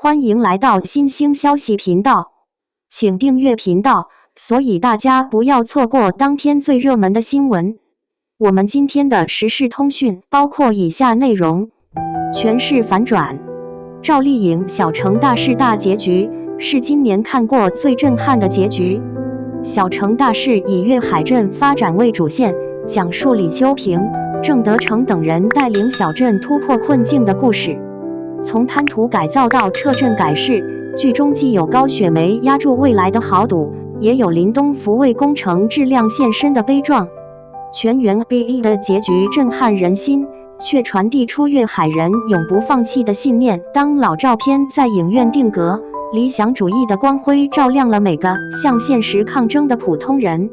歡迎來到新興消息頻道，請訂閱頻道，所以大家不要錯過當天最熱門的新聞。我們今天的時事通訊包括以下內容：權勢反轉，趙麗穎小成大事大結局，是今年看過最震撼的結局。小成大事以粵海鎮發展為主線，講述李秋平、鄭德成等人帶領小鎮突破困境的故事。從貪圖改造到徹鎮改市，劇中既有高雪梅押注未來的豪賭，也有林東福為工程質量獻身的悲壯。全員 BE 的結局震撼人心，卻傳遞出粵海人永不放棄的信念。當老照片在影院定格，理想主義的光輝照亮了每個向現實抗爭的普通人。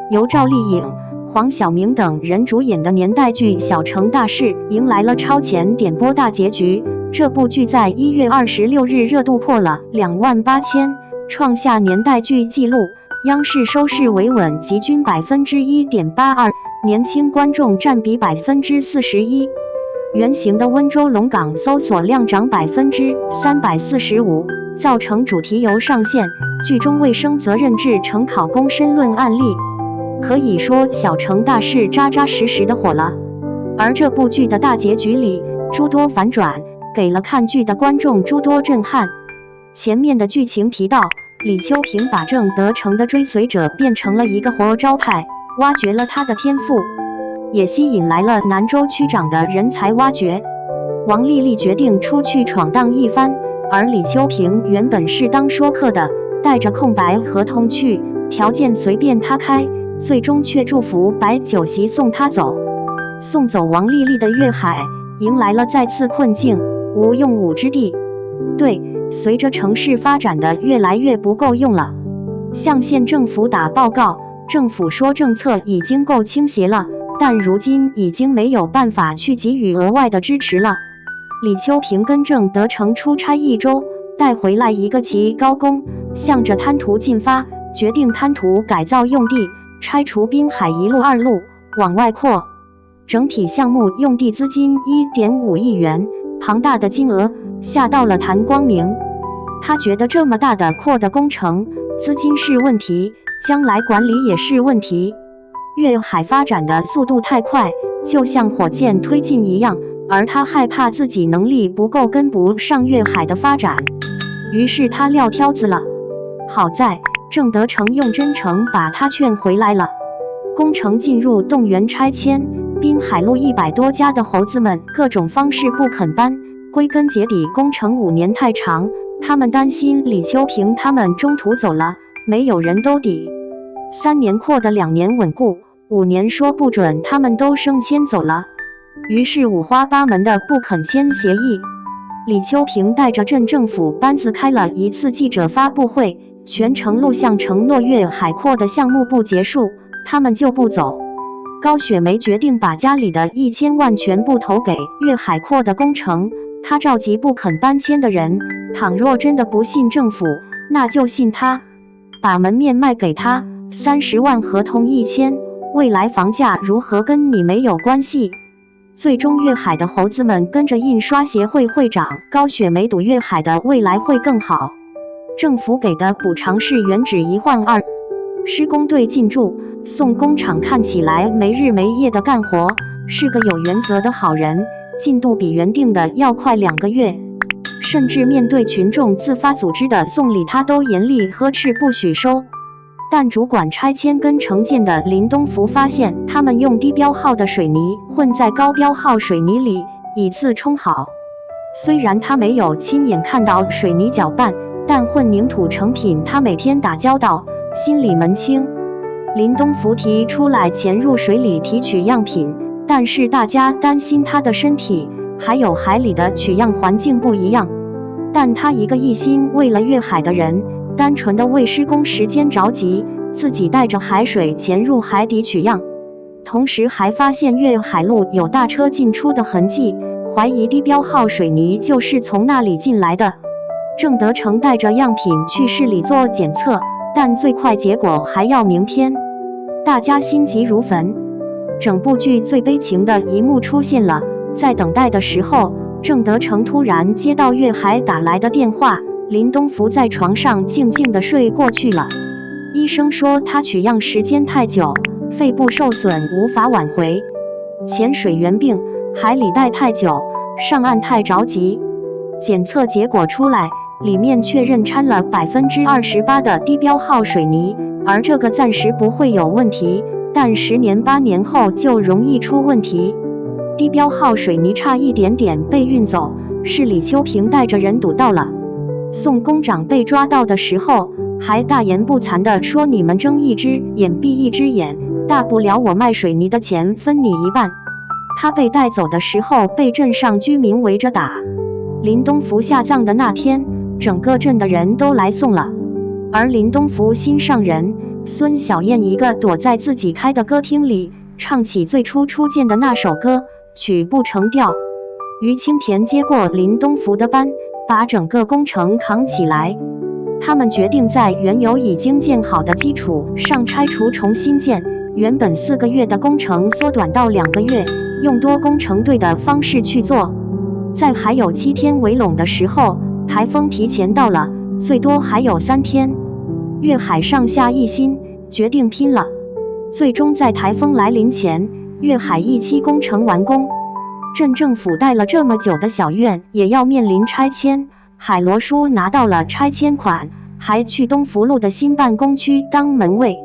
由趙麗穎、黃曉明等人主演的年代劇《小成大事》迎來了超前點播大結局。這部劇在1月26日熱度破了28000，創下年代劇紀錄。央視收視維穩，集均1.82%，年輕觀眾佔比41%。原型的溫州龍崗搜索量漲345%，造成主題遊上線。劇中衛生責任制成考公申論案例，可以說小成大事扎扎實實的火了。而這部劇的大結局裡諸多反轉，給了看劇的觀眾諸多震撼。前面的劇情提到，李秋平把鄭德成的追隨者變成了一個活招牌，挖掘了他的天賦，也吸引來了南州區長的人才挖掘。王麗麗決定出去闖蕩一番，而李秋平原本是當說客的，帶着空白合同去，條件隨便他開，最終卻祝福擺酒席送他走。送走王麗麗的粵海，迎來了再次困境，無用武之地。對，隨着城市發展的越來越不夠用了，向縣政府打報告，政府說政策已經夠傾斜了，但如今已經沒有辦法去給予額外的支持了。李秋平跟鄭德成出差1周，帶回來一個奇高工，向着貪圖進發，決定貪圖改造用地，拆除濱海1路2路，往外擴。整體項目用地資金1.5億元，龐大的金額嚇到了譚光明。他覺得這麼大的擴的工程，資金是問題，將來管理也是問題。粵海發展的速度太快，就像火箭推進一樣，而他害怕自己能力不夠，跟不上粵海的發展，於是他撂挑子了。好在鄭德成用真誠把他勸回來了。工程進入動員拆遷，濱海路100多家的猴子們各種方式不肯搬，歸根結底工程5年太長，他們擔心李秋平他們中途走了，沒有人兜底。3年擴的2年穩固，5年說不準他們都升遷走了，於是五花八門的不肯簽協議。李秋平帶着鎮政府班子開了一次記者發布會，全程錄像承諾粵海擴的項目不結束，他們就不走。高雪梅決定把家裡的1000萬全部投給粵海擴的工程，她召集不肯搬遷的人，倘若真的不信政府，那就信他，把門面賣給他，30萬合同一簽，未來房價如何跟你沒有關係。最終粵海的猴子們跟着印刷協會會長高雪梅賭粵海的未來會更好。政府給的補償是原址1換2，施工隊進駐，宋工廠看起來沒日沒夜的幹活，是個有原則的好人，進度比原定的要快2個月，甚至面對群眾自發組織的送禮，他都嚴厲呵斥不許收。但主管拆遷跟承建的林東福發現，他們用低標號的水泥混在高標號水泥裡，以次充好。雖然他沒有親眼看到水泥攪拌，但混凝土成品他每天打交道，心裡門清。林東福提出來潛入水裡提取樣品，但是大家擔心他的身體，還有海裡的取樣環境不一樣。但他一個一心為了粵海的人，單純的為施工時間着急，自己帶着海水潛入海底取樣，同時還發現粵海路有大車進出的痕跡，懷疑低標號水泥就是從那裡進來的。鄭德成帶着樣品去市裡做檢測，但最快結果還要明天，大家心急如焚。整部劇最悲情的一幕出現了，在等待的時候，鄭德成突然接到粵海打來的電話，林東福在床上靜靜地睡過去了。醫生說他取樣時間太久，肺部受損無法挽回。潛水員病，海裡待太久，上岸太着急。檢測結果出來，裡面確認摻了28%的低標號水泥，而這個暫時不會有問題，但10年8年後就容易出問題。低標號水泥差一點點被運走，是李秋平帶着人堵到了。宋工長被抓到的時候，還大言不慚地說：“你們睜一隻眼閉一隻眼，大不了我賣水泥的錢分你一半。”他被帶走的時候，被鎮上居民圍着打。林東福下葬的那天，整個鎮的人都來送了，而林東福心上人孫小燕一個躲在自己開的歌廳裡，唱起最初初見的那首歌，曲不成調。於青田接過林東福的班，把整個工程扛起來。他們決定在原有已經建好的基礎上拆除重新建，原本4個月的工程縮短到2個月，用多工程隊的方式去做。在還有7天圍攏的時候，台風提前到了，最多還有3天。粵海上下一心，決定拼了。最終在台風來臨前，粵海一期工程完工。鎮政府蓋了這麼久的小院也要面臨拆遷，海螺叔拿到了拆遷款，還去東福路的新辦公區當門衛。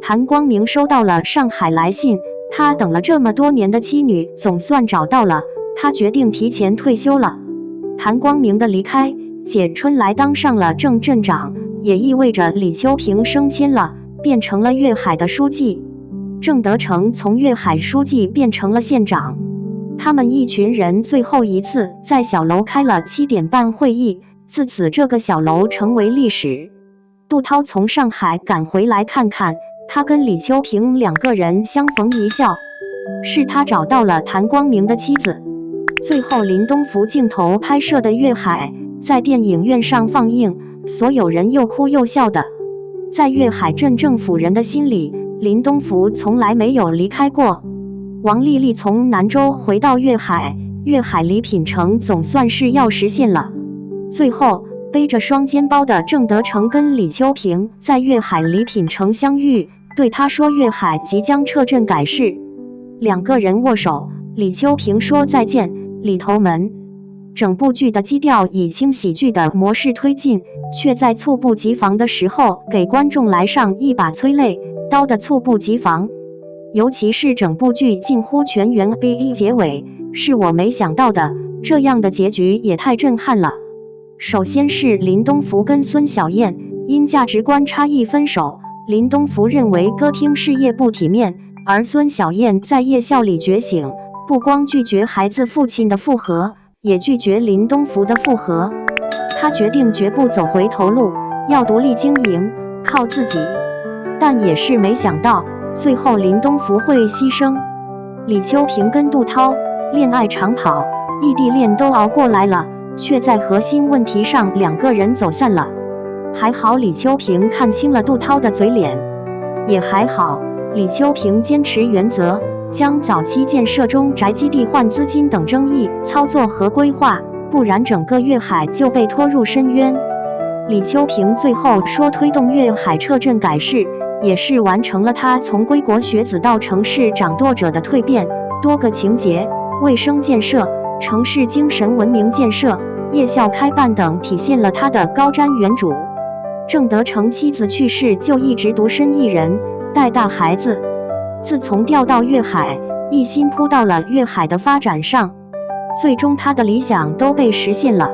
譚光明收到了上海來信，他等了這麼多年的妻女總算找到了，他決定提前退休了。譚光明的離開，簡春來當上了鄭鎮長，也意味着李秋平升遷了，變成了粵海的書記。鄭德成從粵海書記變成了縣長。他們一群人最後一次在小樓開了7點半會議，自此這個小樓成為歷史。杜濤從上海趕回來看看，他跟李秋平2個人相逢一笑，是他找到了譚光明的妻子。最後林東福鏡頭拍攝的粵海在電影院上放映，所有人又哭又笑的。在粵海鎮政府人的心裡，林東福從來沒有離開過。王麗麗從南州回到粵海，粵海禮品城總算是要實現了。最後背着雙肩包的鄭德成跟李秋平在粵海禮品城相遇，對他說粵海即將撤鎮改市。2個人握手，李秋平說再見，裡頭門。整部劇的基調以輕喜劇的模式推進，卻在猝不及防的時候給觀眾來上一把催淚刀的猝不及防。尤其是整部劇近乎全員 BE 結尾，是我沒想到的，這樣的結局也太震撼了。首先是林東福跟孫小燕因價值觀差異分手，林東福認為歌廳事業不體面，而孫小燕在夜校裡覺醒，不光拒絕孩子父親的復合，也拒絕林東福的復合。他決定絕不走回頭路，要獨立經營，靠自己。但也是沒想到，最後林東福會犧牲。李秋平跟杜濤戀愛長跑，異地戀都熬過來了，卻在核心問題上2個人走散了。還好李秋平看清了杜濤的嘴臉，也還好李秋平堅持原則，將早期建設中宅基地換資金等爭議操作合規化，不然整個粵海就被拖入深淵。李秋平最後說推動粵海撤鎮改市，也是完成了他從歸國學子到城市掌舵者的蛻變。多個情節，衛生建設、城市精神文明建設、夜校開辦等體現了他的高瞻遠矚。鄭德成妻子去世就一直獨身一人帶大孩子，自從調到粵海，一心撲到了粵海的發展上，最終他的理想都被實現了。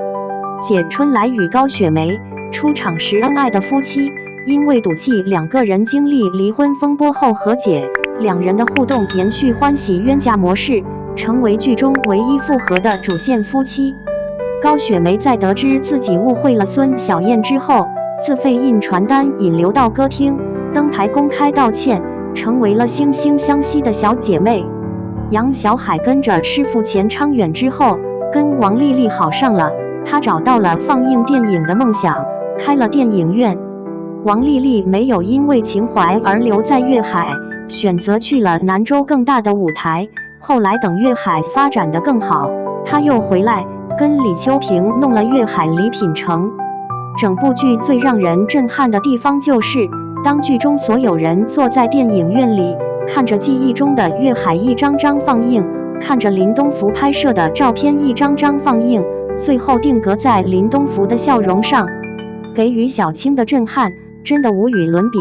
簡春來與高雪梅出場時恩愛的夫妻，因為賭氣，2個人經歷離婚風波後和解，2人的互動延續歡喜冤家模式，成為劇中唯一復合的主線夫妻。高雪梅在得知自己誤會了孫小燕之後，自費印傳單引流到歌廳，登台公開道歉，成為了惺惺相惜的小姐妹。楊小海跟着師傅錢昌遠之後，跟王麗麗好上了，她找到了放映電影的夢想，開了電影院。王麗麗沒有因為情懷而留在粵海，選擇去了南州更大的舞台。後來等粵海發展得更好，他又回來跟李秋平弄了粵海禮品城。整部劇最讓人震撼的地方就是當劇中所有人坐在電影院裡，看着記憶中的粵海一張張放映，看着林東福拍攝的照片一張張放映，最後定格在林東福的笑容上，給予小青的震撼真的無與倫比。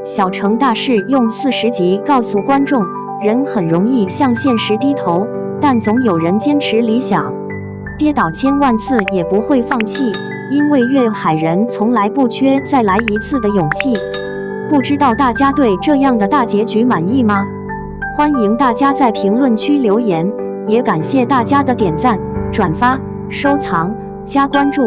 小城大事用40集告訴觀眾，人很容易向現實低頭，但總有人堅持理想，跌倒千萬次也不會放棄，因為粵海人從來不缺再來一次的勇氣。不知道大家對這樣的大結局滿意嗎？歡迎大家在評論區留言，也感謝大家的點讚、轉發、收藏、加關注。